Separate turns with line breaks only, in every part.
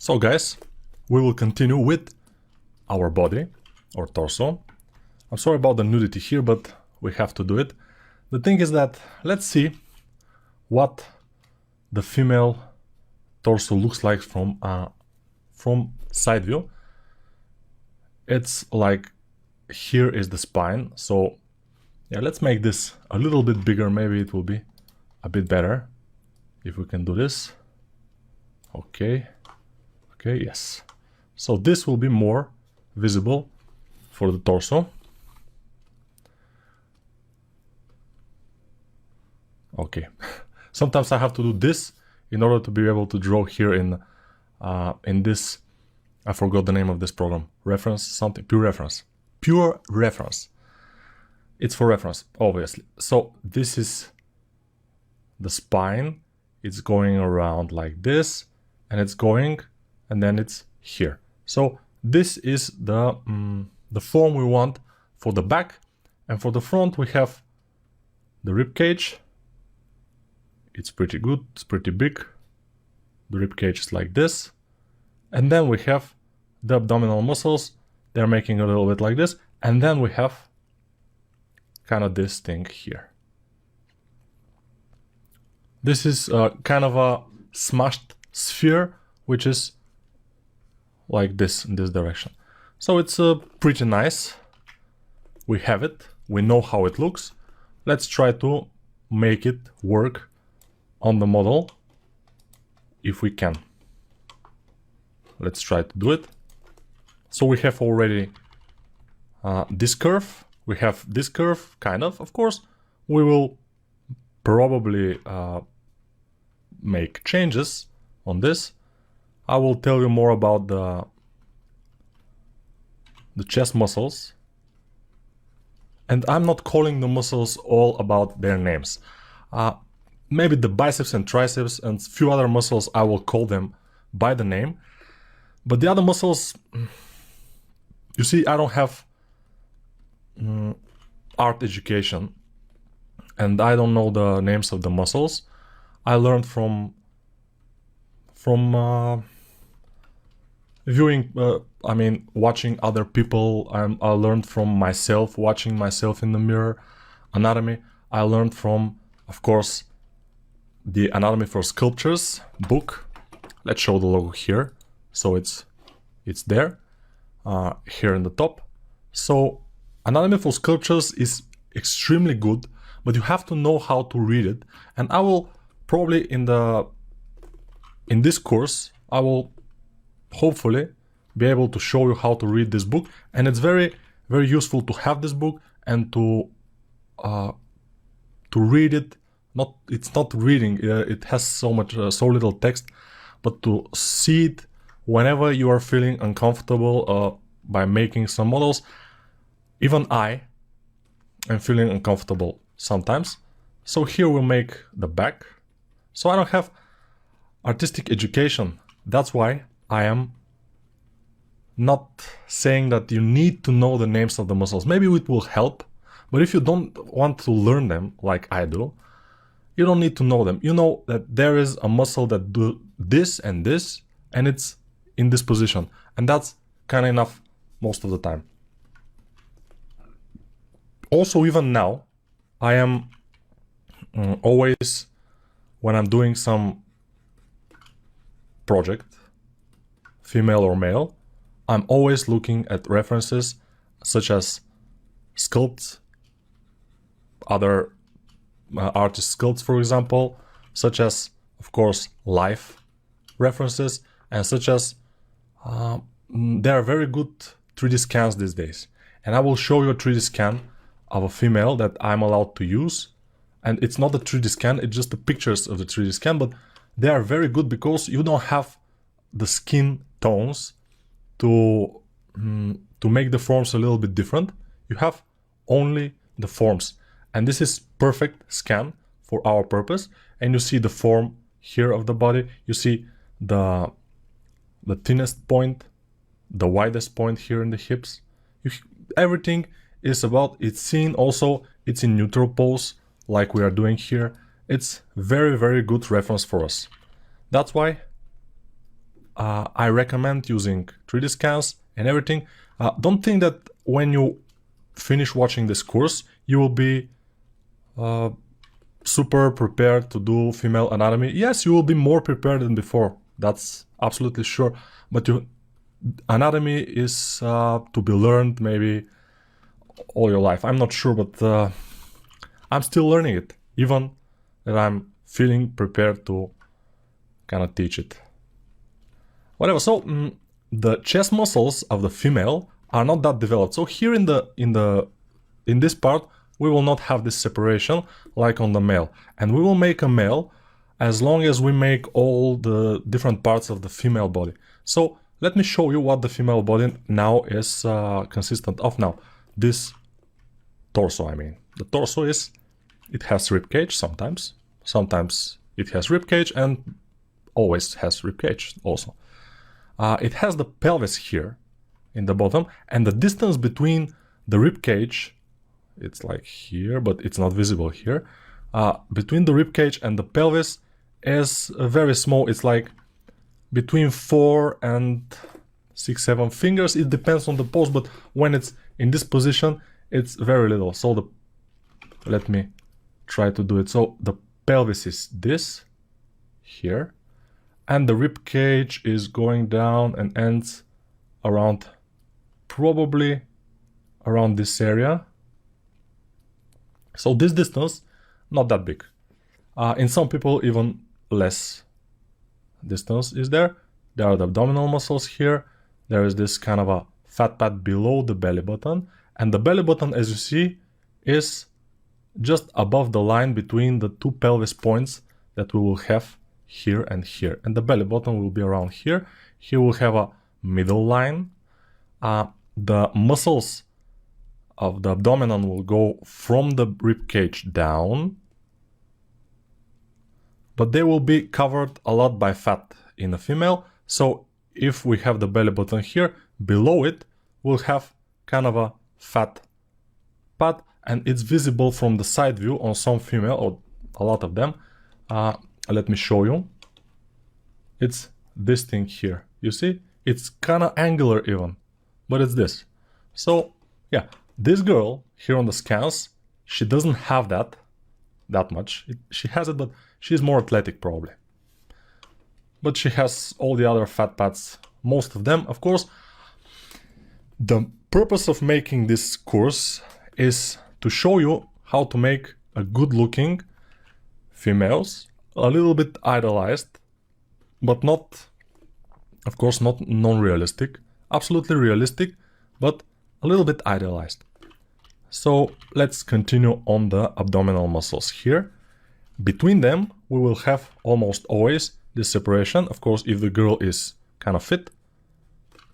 So guys, we will continue with our body or torso. I'm sorry about the nudity here, but we have to do it. The thing is that let's see what the female torso looks like from side view. It's like here is the spine. So yeah, let's make this a little bit bigger. Maybe it will be a bit better if we can do this. Okay, yes. So this will be more visible for the torso. Okay, sometimes I have to do this in order to be able to draw here in this, I forgot the name of this program, reference something, pure reference. It's for reference, obviously. So this is the spine. It's going around like this, and it's going, and then it's here. So this is the form we want for the back, and for the front we have the rib cage. It's pretty good, it's pretty big. The rib cage is like this, and then we have the abdominal muscles. They're making a little bit like this, and then we have kind of this thing here. This is kind of a smashed sphere, which is like this, in this direction. So it's pretty nice. We have it. We know how it looks. Let's try to make it work on the model if we can. Let's try to do it. So we have already this curve. We have this curve, kind of course. We will probably make changes on this. I will tell you more about the chest muscles. And I'm not calling the muscles all about their names. Maybe the biceps and triceps and a few other muscles, I will call them by the name. But the other muscles, you see, I don't have art education, and I don't know the names of the muscles. I learned from viewing, watching other people. I learned from myself, watching myself in the mirror. Anatomy, I learned from, of course, the Anatomy for Sculptures book. Let's show the logo here. So it's there, here in the top. So Anatomy for Sculptures is extremely good, but you have to know how to read it. And I will probably in this course, I will hopefully be able to show you how to read this book. And it's very, very useful to have this book and to read it. It's not reading, it has so little text, but to see it whenever you are feeling uncomfortable by making some models. Even I am feeling uncomfortable sometimes. So here we'll make the back. So I don't have artistic education. That's why I am not saying that you need to know the names of the muscles. Maybe it will help, but if you don't want to learn them like I do, you don't need to know them. You know that there is a muscle that do this, and it's in this position. And that's kind of enough most of the time. Also, even now, I am always, when I'm doing some project, female or male, I'm always looking at references such as sculpts, other artist sculpts, for example, such as, of course, life references, and such as there are very good 3D scans these days. And I will show you a 3D scan of a female that I'm allowed to use. And it's not a 3D scan, it's just the pictures of the 3D scan, but they are very good because you don't have the skin tones to make the forms a little bit different. You have only the forms. And this is perfect scan for our purpose. And you see the form here of the body. You see the thinnest point, the widest point here in the hips. Everything is about, it's seen also, it's in neutral pose like we are doing here. It's very, very good reference for us. That's why I recommend using 3D scans and everything. Don't think that when you finish watching this course, you will be super prepared to do female anatomy. Yes, you will be more prepared than before. That's absolutely sure. But anatomy is to be learned maybe all your life. I'm not sure, but I'm still learning it, even that I'm feeling prepared to kind of teach it. Whatever. So the chest muscles of the female are not that developed. So here in this part, we will not have this separation like on the male, and we will make a male as long as we make all the different parts of the female body. So let me show you what the female body now is consistent of. Now, this torso, I mean, the torso it has rib cage sometimes it has rib cage, and always has rib cage also. It has the pelvis here in the bottom, and the distance between the rib cage, it's like here, but it's not visible here. Between the rib cage and the pelvis is very small. It's like between 4 and 6, 7 fingers. It depends on the pose, but when it's in this position, it's very little. So let me try to do it. So the pelvis is this here, and the rib cage is going down and ends around, probably around this area. So this distance, not that big. In some people, even less distance is there. There are the abdominal muscles here. There is this kind of a fat pad below the belly button. And the belly button, as you see, is just above the line between the two pelvis points that we will have here and here. And the belly button will be around here. Here we'll have a middle line. The muscles of the abdomen will go from the rib cage down, but they will be covered a lot by fat in a female. So if we have the belly button here, below it we'll have kind of a fat pad, and it's visible from the side view on some female, or a lot of them. Let me show you. It's this thing here. You see? It's kind of angular even, but it's this. So yeah, this girl here on the scans, she doesn't have that much. She has it, but she's more athletic probably. But she has all the other fat pads, most of them. Of course, the purpose of making this course is to show you how to make a good looking females, a little bit idealized, but not, of course, not non-realistic, absolutely realistic, but a little bit idealized. So let's continue on the abdominal muscles here. Between them, we will have almost always this separation. Of course, if the girl is kind of fit,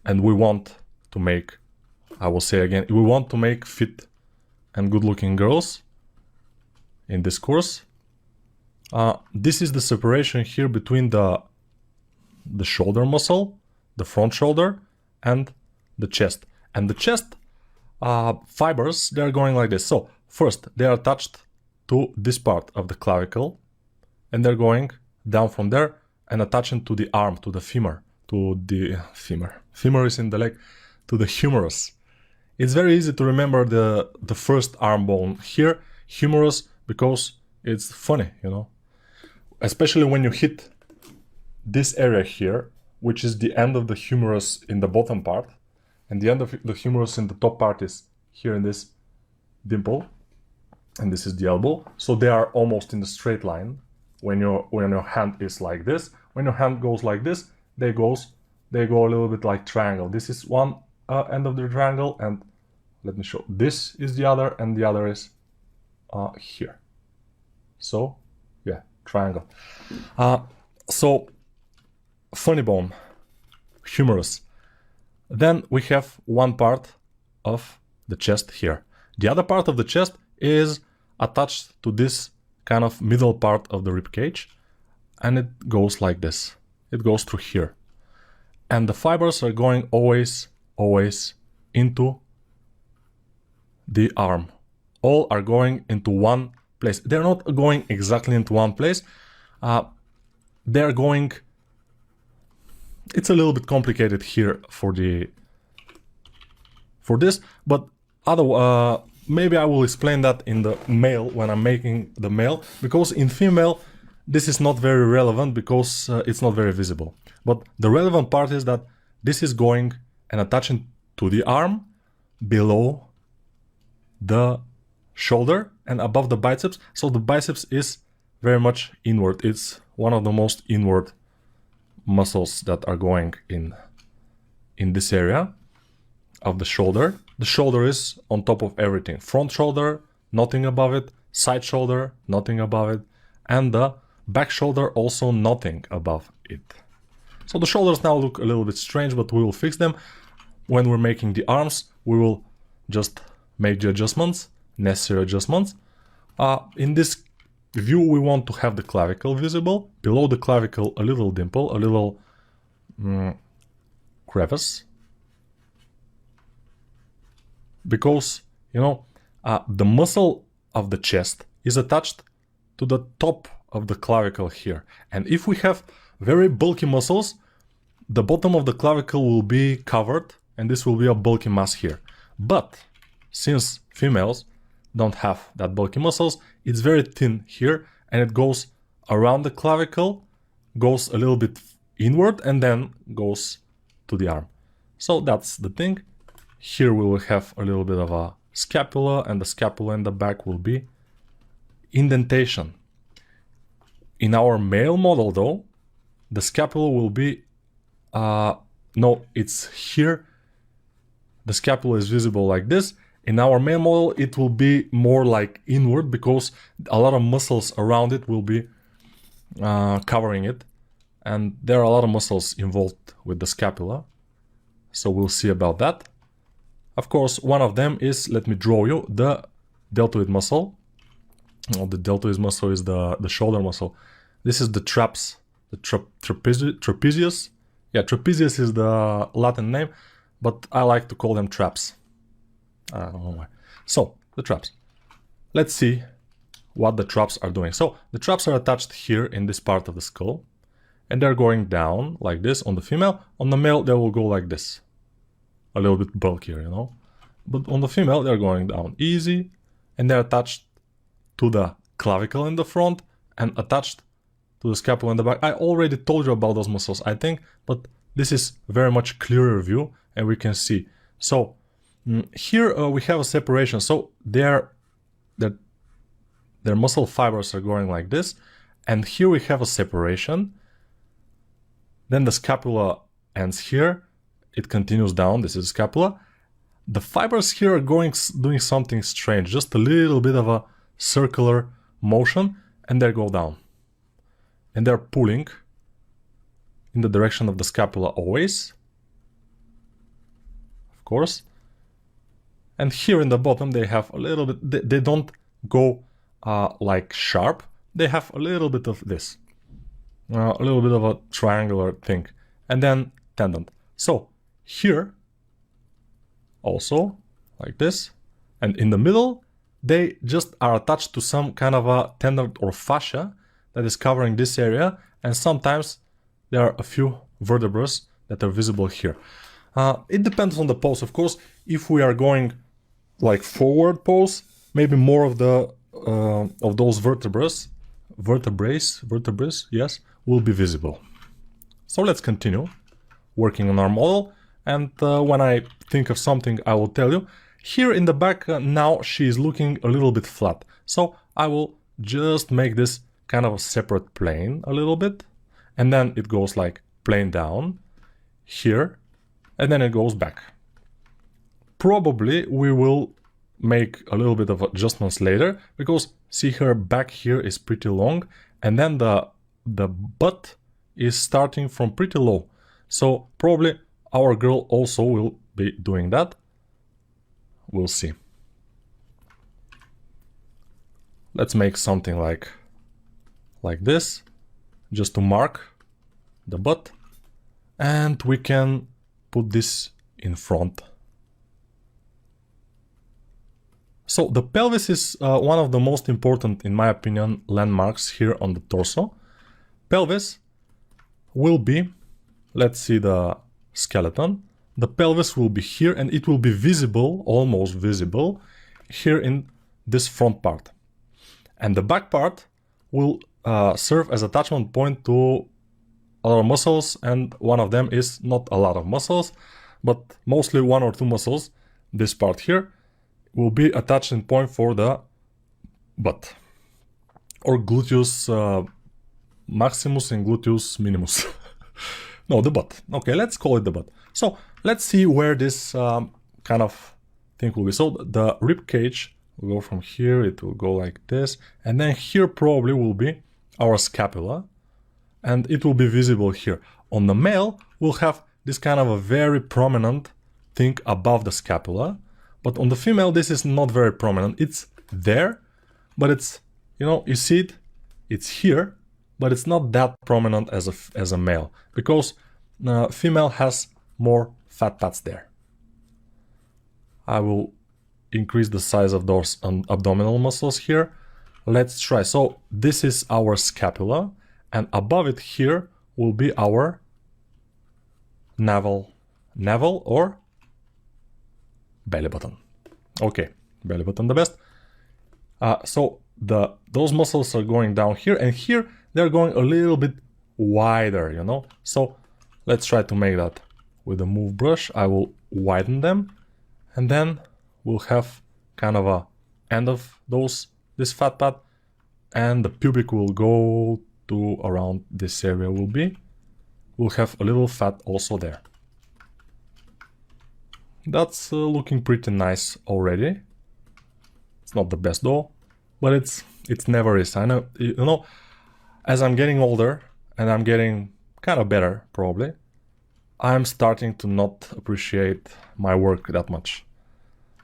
and we want to make, I will say again, we want to make fit and good looking girls in this course. This is the separation here between the shoulder muscle, the front shoulder, and the chest. And the chest fibers, they're going like this. So first, they are attached to this part of the clavicle, and they're going down from there and attaching to the arm, to the femur, to the femur is in the leg, to the humerus. It's very easy to remember the first arm bone here, humerus, because it's funny, you know, especially when you hit this area here, which is the end of the humerus in the bottom part, and the end of the humerus in the top part is here in this dimple, and this is the elbow. So they are almost in the straight line. When your hand is like this, when your hand goes like this, they go a little bit like triangle. This is one end of the triangle, and let me show. This is the other, and the other is here. So yeah, triangle. So funny bone, humerus. Then we have one part of the chest here. The other part of the chest is attached to this kind of middle part of the rib cage, and it goes like this. It goes through here. And the fibers are going always into the arm. All are going into one place. They're not going exactly into one place. They're going It's a little bit complicated here for this, but maybe I will explain that in the male when I'm making the male, because in female this is not very relevant because it's not very visible. But the relevant part is that this is going and attaching to the arm below the shoulder and above the biceps. So the biceps is very much inward. It's one of the most inward muscles that are going in this area of the shoulder. The shoulder is on top of everything. Front shoulder, nothing above it. Side shoulder, nothing above it. And the back shoulder, also nothing above it. So the shoulders now look a little bit strange, but we will fix them. When we're making the arms, we will just make the adjustments, necessary adjustments. In this view, we want to have the clavicle visible. Below the clavicle, a little dimple, a little crevice. Because, you know, the muscle of the chest is attached to the top of the clavicle here. And if we have very bulky muscles, the bottom of the clavicle will be covered and this will be a bulky mass here. But since females don't have that bulky muscles, it's very thin here and it goes around the clavicle, goes a little bit inward and then goes to the arm. So that's the thing. Here we will have a little bit of a scapula, and the scapula in the back will be indentation. In our male model though, the scapula will be, no, it's here. The scapula is visible like this. In our male model, it will be more like inward because a lot of muscles around it will be covering it. And there are a lot of muscles involved with the scapula. So we'll see about that. Of course, one of them is, let me draw you, the deltoid muscle. Well, the deltoid muscle is the shoulder muscle. This is the traps, the trapezius. Yeah, trapezius is the Latin name, but I like to call them traps. I don't know why. So, the traps. Let's see what the traps are doing. So, the traps are attached here in this part of the skull, and they're going down like this on the female. On the male, they will go like this. A little bit bulkier, you know. But on the female, they're going down easy, and they're attached to the clavicle in the front and attached to the scapula in the back. I already told you about those muscles, I think, but this is very much clearer view, and we can see. So here we have a separation. So their muscle fibers are going like this, and here we have a separation. Then the scapula ends here. It continues down. This is scapula. The fibers here are doing something strange, just a little bit of a circular motion, and they go down. And they're pulling in the direction of the scapula always, of course. And here in the bottom they have a little bit, they don't go like sharp, they have a little bit of this, a little bit of a triangular thing, and then tendon. So here also like this, and in the middle they just are attached to some kind of a tendon or fascia that is covering this area, and sometimes there are a few vertebrae that are visible here. It depends on the pose, of course. If we are going like forward pose, maybe more of the of those vertebrae, yes, will be visible. So let's continue working on our model, and when I think of something, I will tell you. Here in the back, now she is looking a little bit flat, so I will just make this kind of a separate plane a little bit, and then it goes like plane down here, and then it goes back. Probably we will make a little bit of adjustments later, because see, her back here is pretty long, and then the butt is starting from pretty low. So probably our girl also will be doing that. We'll see. Let's make something like this, just to mark the butt, and we can put this in front. So the pelvis is one of the most important, in my opinion, landmarks here on the torso. Pelvis will be let's see the skeleton. The pelvis will be here and it will be visible, almost visible, here in this front part. And the back part will serve as attachment point to other muscles, and one of them is not a lot of muscles, but mostly 1 or 2 muscles. This part here will be attachment point for the butt, or gluteus maximus and gluteus minimus. No, the butt. Okay, let's call it the butt. So let's see where this kind of thing will be. So the rib cage will go from here, it will go like this, and then here probably will be our scapula, and it will be visible here. On the male, we'll have this kind of a very prominent thing above the scapula, but on the female, this is not very prominent. It's there, but it's, you know, you see it, it's here, but it's not that prominent as a male, because female has more fat pads there. I will increase the size of those abdominal muscles here. Let's try. So this is our scapula, and above it here will be our navel or belly button. Okay, belly button the best. So those muscles are going down here, and here they're going a little bit wider, you know. So let's try to make that with a move brush. I will widen them, and then we'll have kind of a end of this fat pad, and the pubic will go to around this area will be. We'll have a little fat also there. That's looking pretty nice already. It's not the best though, but it's never is. I know, you know, as I'm getting older and I'm getting kind of better probably, I'm starting to not appreciate my work that much.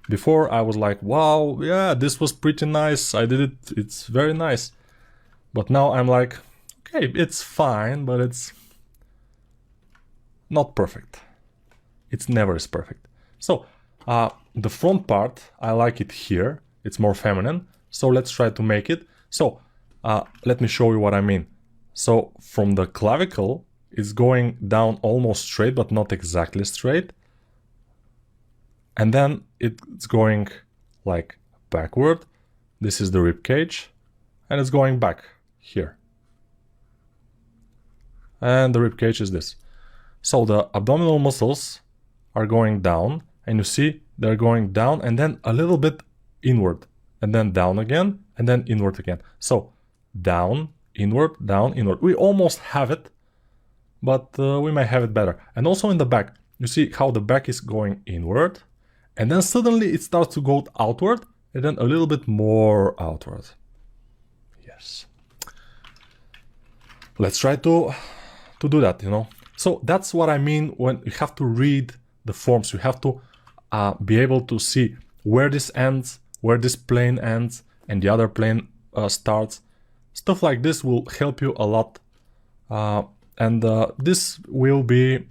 Before I was like, wow, yeah, this was pretty nice, I did it, it's very nice. But now I'm like, okay, it's fine, but it's not perfect. It's never is perfect. So the front part, I like it here, it's more feminine. So let's try to make it. So let me show you what I mean. So from the clavicle, it's going down almost straight, but not exactly straight. And then it's going like backward. This is the rib cage, and it's going back here. And the rib cage is this. So the abdominal muscles are going down, and you see they're going down and then a little bit inward, and then down again, and then inward again. So down, inward, down, inward. We almost have it, but we might have it better. And also in the back, you see how the back is going inward, and then suddenly it starts to go outward, and then a little bit more outward. Yes. Let's try to do that, you know. So that's what I mean when you have to read the forms. You have to be able to see where this ends, where this plane ends, and the other plane starts. Stuff like this will help you a lot. And this will be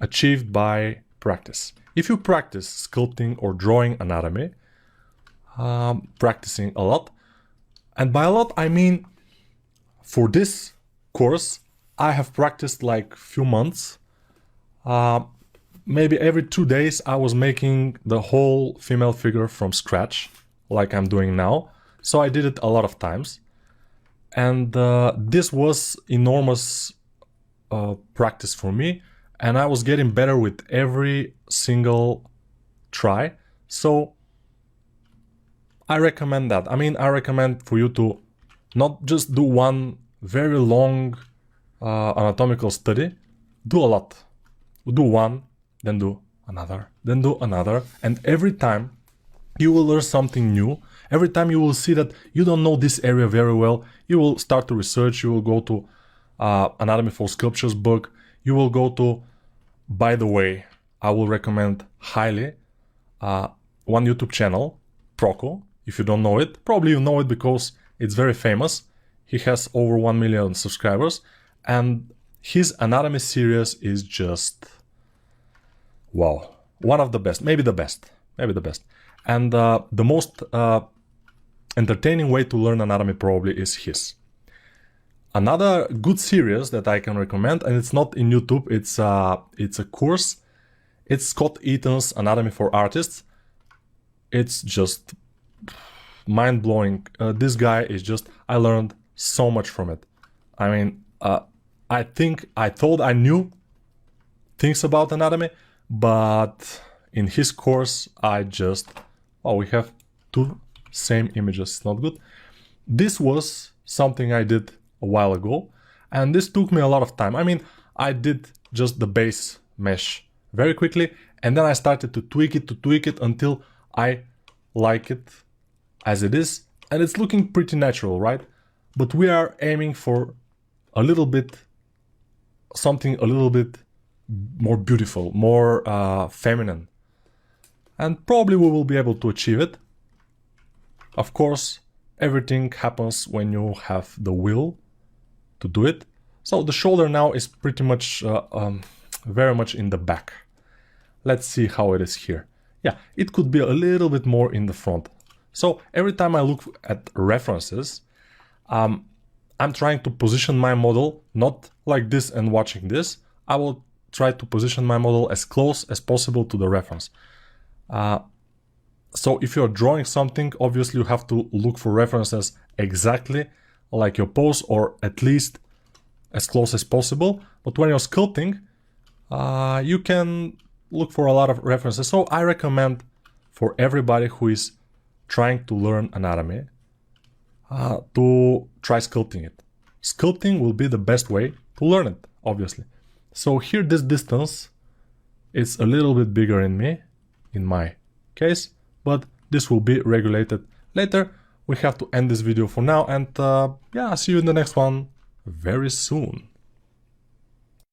achieved by practice. If you practice sculpting or drawing anatomy, practicing a lot, and by a lot I mean for this course I have practiced like few months. Maybe every 2 days I was making the whole female figure from scratch, like I'm doing now. So I did it a lot of times, and this was enormous practice for me, and I was getting better with every single try. So I recommend that. I mean, I recommend for you to not just do one very long anatomical study. Do a lot. Do one, then do another, then do another, and every time you will learn something new. Every time you will see that you don't know this area very well, you will start to research. You will go to Anatomy for Sculptures book. You will go to, by the way, I will recommend highly one YouTube channel, Proco. If you don't know it, probably you know it because it's very famous. He has over 1 million subscribers, and his anatomy series is just wow, one of the best, maybe the best, and the most entertaining way to learn anatomy probably is his. Another good series that I can recommend, and it's not in YouTube, it's a course. It's Scott Eaton's Anatomy for Artists. It's just mind-blowing. This guy is just, I learned so much from it. I mean, I thought I knew things about anatomy, but in his course, we have two same images, it's not good. This was something I did a while ago, and this took me a lot of time. I mean, I did just the base mesh very quickly, and then I started to tweak it until I like it as it is, and it's looking pretty natural, right? But we are aiming for something a little bit more beautiful, more feminine, and probably we will be able to achieve it. Of course, everything happens when you have the will to do it. So the shoulder now is pretty much very much in the back. Let's see how it is here. Yeah, it could be a little bit more in the front. So every time I look at references, I'm trying to position my model not like this and watching this. I will try to position my model as close as possible to the reference. So if you're drawing something, obviously you have to look for references exactly like your pose, or at least as close as possible. But when you're sculpting, you can look for a lot of references. So I recommend for everybody who is trying to learn anatomy to try sculpting it. Sculpting will be the best way to learn it, obviously. So here this distance is a little bit bigger in my case, but this will be regulated later. We have to end this video for now, and yeah, see you in the next one very soon.